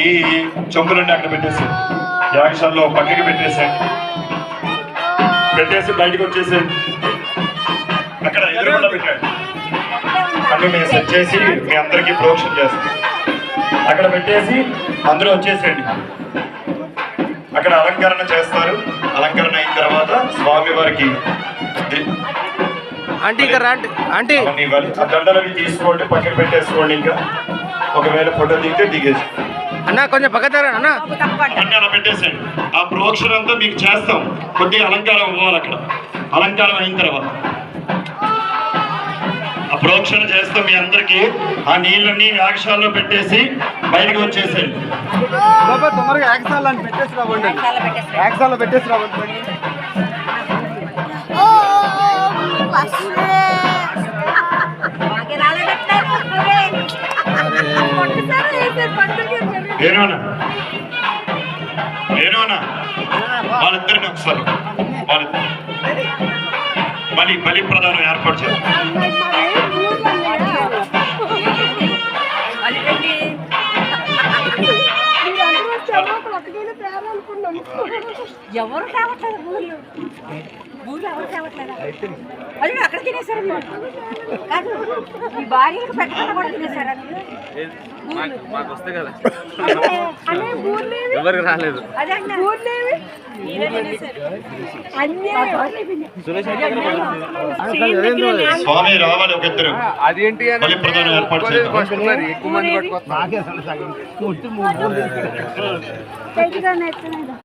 ఈ చెంబులన్నీ అక్కడ పెట్టేసి యాగశాలలో పక్కకి పెట్టేసి బయటకు వచ్చేసేయండి. అక్కడ ఎదురుకుండా పెట్టండి. అన్ని మేము సెట్ చేసి మీ అందరికీ ప్రోక్షణ చేస్తాం. అక్కడ పెట్టేసి అందరూ వచ్చేసేయండి. అక్కడ అలంకరణ చేస్తారు. అలంకరణ అయిన తర్వాత స్వామి వారికి ఇవ్వాలి. ఆ దండలవి తీసుకోండి, పక్కన పెట్టేసుకోండి. ఇంకా ఒకవేళ ఫోటో దిగితే దిగేసి అన్న కొంచెం పక్కతారా అన్న అన్నీ అలా పెట్టేసేయండి. ఆ ప్రోక్షణ అంతా మీకు చేస్తాం. కొద్దిగా అలంకారం ఇవ్వాలి. అక్కడ అలంకారం అయిన తర్వాత ఆ ప్రోక్షణ చేస్తాం. మీ అందరికీ ఆ నీళ్ళని యాగశాలలో పెట్టేసి బయటకు వచ్చేసేయండి. తొందరగా యాగశాలలో పెట్టేసి రావండి. యాగశాలలో పెట్టేసి రావండి. ఏనోనా వాళ్ళిద్దరిని ఒకసారి బలి ప్రధానం ఏర్పాటు చేయాలి. ఎవరు కావట్లేదు ఊళ్ళో ఎవరు కావట్లేదా? అది అక్కడ తినేసారా మీరు? కాదు మీ భార్యకు పెట్టకుండా కూడా తినేసారా మీరు? ఎవరికి రాలేదు. అదే స్వామి రావాలి. ఒక ఇద్దరు అదేంటి బలి ప్రధానం ఏర్పాటు చేయాలి. ఎక్కువ మంది